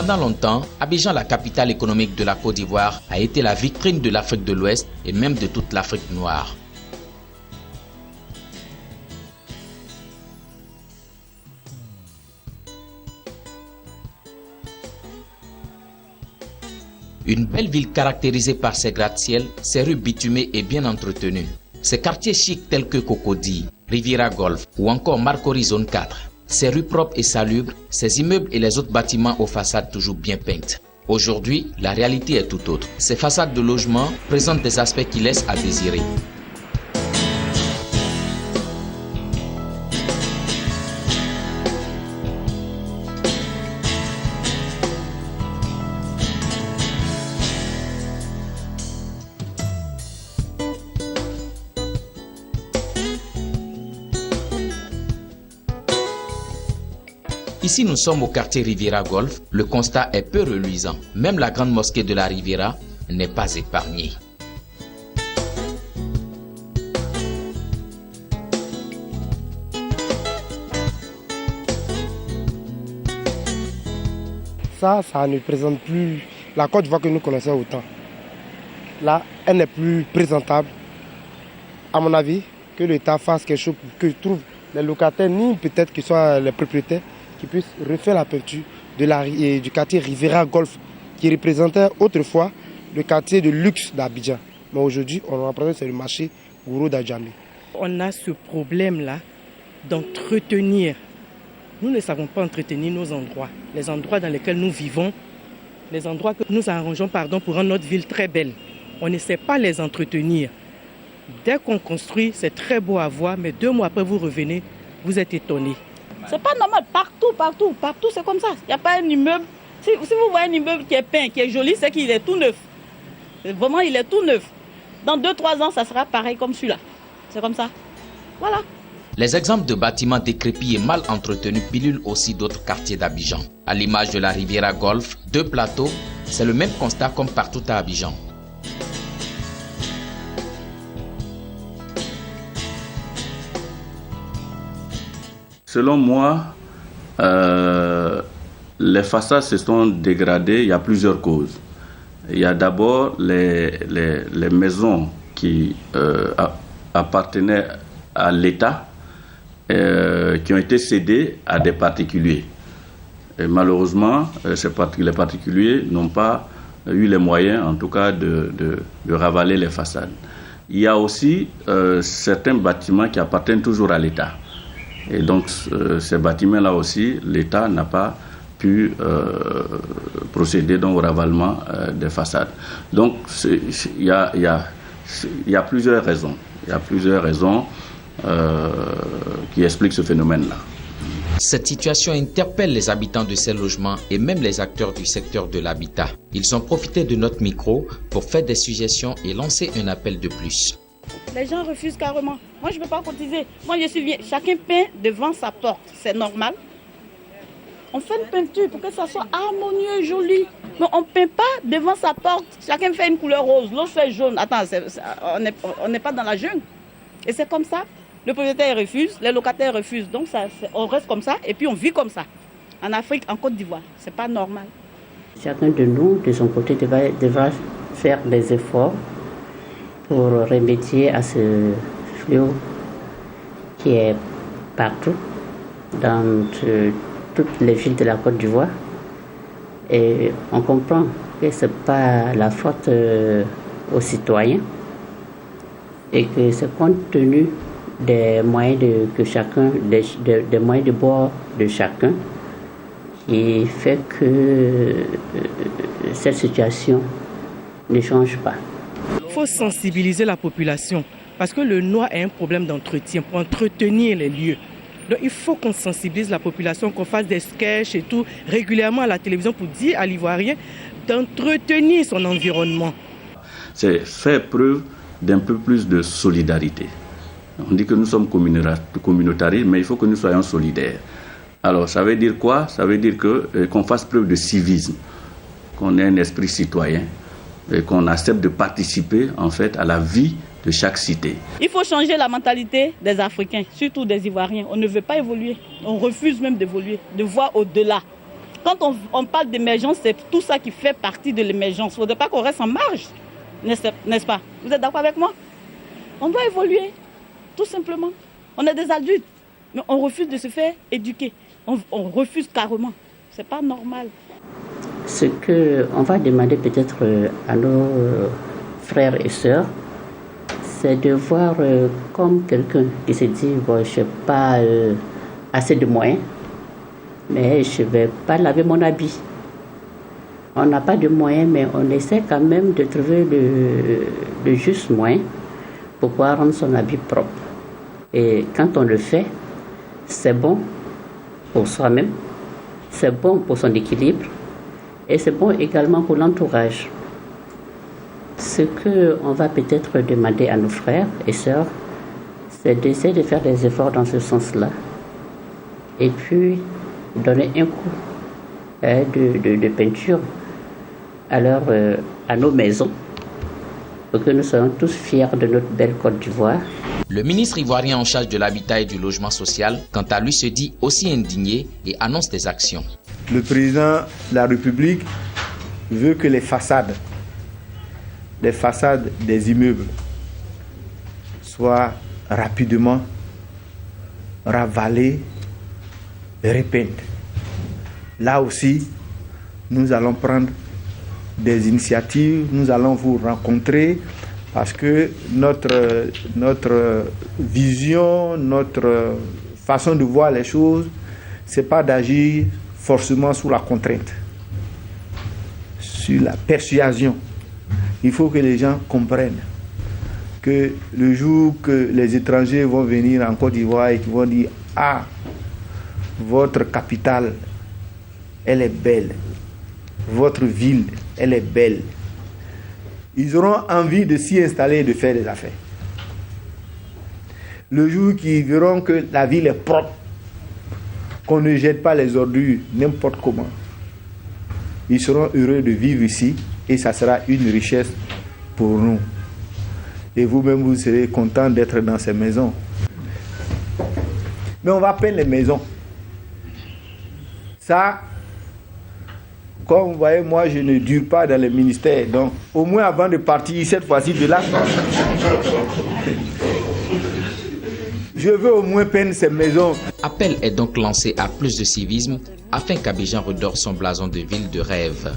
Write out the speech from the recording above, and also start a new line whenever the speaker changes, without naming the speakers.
Pendant longtemps, Abidjan, la capitale économique de la Côte d'Ivoire, a été la vitrine de l'Afrique de l'Ouest et même de toute l'Afrique noire. Une belle ville caractérisée par ses gratte-ciel, ses rues bitumées et bien entretenues. Ses quartiers chics tels que Cocody, Riviera Golf ou encore Marcory Zone 4. Ses rues propres et salubres, ses immeubles et les autres bâtiments aux façades toujours bien peintes. Aujourd'hui, la réalité est tout autre. Ces façades de logements présentent des aspects qui laissent à désirer. Ici, nous sommes au quartier Riviera Golf. Le constat est peu reluisant. Même la grande mosquée de la Riviera n'est pas épargnée.
Ça ne présente plus la Côte d'Ivoire que nous connaissons autant. Là, elle n'est plus présentable. À mon avis, que l'État fasse quelque chose pour que je trouve les locataires, ni peut-être que ce soit les propriétaires, qui puissent refaire la peinture du quartier Riviera Golf, qui représentait autrefois le quartier de luxe d'Abidjan. Mais aujourd'hui, on représente c'est le marché Gouro d'Adjamé.
On a ce problème-là d'entretenir. Nous ne savons pas entretenir nos endroits, les endroits dans lesquels nous vivons, les endroits que nous arrangeons pour rendre notre ville très belle. On ne sait pas les entretenir. Dès qu'on construit, c'est très beau à voir, mais 2 mois après, vous revenez, vous êtes étonnés.
C'est pas normal, partout c'est comme ça. Il n'y a pas un immeuble. Si vous voyez un immeuble qui est peint, qui est joli, c'est qu'il est tout neuf. Vraiment, il est tout neuf. Dans 2-3 ans, ça sera pareil comme celui-là. C'est comme ça. Voilà.
Les exemples de bâtiments décrépits et mal entretenus pilulent aussi d'autres quartiers d'Abidjan. À l'image de la Riviera Golf, 2 plateaux, c'est le même constat comme partout à Abidjan.
Selon moi, les façades se sont dégradées. Il y a plusieurs causes. Il y a d'abord les maisons qui appartenaient à l'État, qui ont été cédées à des particuliers. Et malheureusement, les particuliers n'ont pas eu les moyens, en tout cas, de ravaler les façades. Il y a aussi certains bâtiments qui appartiennent toujours à l'État. Et donc, ces bâtiments-là aussi, l'État n'a pas pu procéder au ravalement des façades. Donc, il y a plusieurs raisons. Il y a plusieurs raisons qui expliquent ce phénomène-là.
Cette situation interpelle les habitants de ces logements et même les acteurs du secteur de l'habitat. Ils ont profité de notre micro pour faire des suggestions et lancer un appel de plus.
Les gens refusent carrément. Moi, je ne peux pas cotiser. Moi, je suis bien. Chacun peint devant sa porte. C'est normal. On fait une peinture pour que ça soit harmonieux et joli. Mais on ne peint pas devant sa porte. Chacun fait une couleur rose, l'autre fait jaune. Attends, on n'est pas dans la jungle. Et c'est comme ça. Le propriétaire refuse, les locataires refusent. Donc, on reste comme ça et puis on vit comme ça. En Afrique, en Côte d'Ivoire, ce n'est pas normal.
Chacun de nous, de son côté, devra faire des efforts pour remédier à ce fléau qui est partout, dans toutes les villes de la Côte d'Ivoire. Et on comprend que ce n'est pas la faute aux citoyens et que c'est compte tenu des moyens des moyens de bord de chacun qui fait que cette situation ne change pas.
Il faut sensibiliser la population parce que le noir a un problème d'entretien pour entretenir les lieux. Donc il faut qu'on sensibilise la population, qu'on fasse des sketchs et tout régulièrement à la télévision pour dire à l'Ivoirien d'entretenir son environnement.
C'est faire preuve d'un peu plus de solidarité. On dit que nous sommes communautaristes, mais il faut que nous soyons solidaires. Alors ça veut dire quoi? Ça veut dire qu'on fasse preuve de civisme, qu'on ait un esprit citoyen et qu'on accepte de participer en fait à la vie de chaque cité.
Il faut changer la mentalité des Africains, surtout des Ivoiriens. On ne veut pas évoluer, on refuse même d'évoluer, de voir au-delà. Quand on parle d'émergence, c'est tout ça qui fait partie de l'émergence. Il ne faudrait pas qu'on reste en marge, n'est-ce pas? Vous êtes d'accord avec moi? On doit évoluer, tout simplement. On est des adultes, mais on refuse de se faire éduquer. On refuse carrément. Ce n'est pas normal.
Ce qu'on va demander peut-être à nos frères et sœurs, c'est de voir comme quelqu'un qui se dit, bon, je n'ai pas assez de moyens, mais je ne vais pas laver mon habit. On n'a pas de moyens, mais on essaie quand même de trouver le juste moyen pour pouvoir rendre son habit propre. Et quand on le fait, c'est bon pour soi-même, c'est bon pour son équilibre et c'est bon également pour l'entourage. Ce qu'on va peut-être demander à nos frères et sœurs, c'est d'essayer de faire des efforts dans ce sens-là. Et puis, donner un coup de peinture à nos maisons, pour que nous soyons tous fiers de notre belle Côte d'Ivoire.
Le ministre ivoirien en charge de l'habitat et du logement social, quant à lui, se dit aussi indigné et annonce des actions.
Le président de la République veut que les façades des immeubles soient rapidement ravalées et repeintes. Là aussi, nous allons prendre des initiatives, nous allons vous rencontrer parce que notre vision, notre façon de voir les choses, ce n'est pas d'agir forcément sous la contrainte, sur la persuasion. Il faut que les gens comprennent que le jour que les étrangers vont venir en Côte d'Ivoire et qu'ils vont dire « Ah, votre capitale, elle est belle. Votre ville, elle est belle. » Ils auront envie de s'y installer et de faire des affaires. Le jour qu'ils verront que la ville est propre, qu'on ne jette pas les ordures n'importe comment, ils seront heureux de vivre ici et ça sera une richesse pour nous. Et vous-même, vous serez content d'être dans ces maisons. Mais on va peindre les maisons. Ça, comme vous voyez, moi, je ne dure pas dans le ministère. Donc, au moins avant de partir, cette fois-ci, de là, je veux au moins peindre ces maisons.
Appel est donc lancé à plus de civisme afin qu'Abidjan redore son blason de ville de rêve.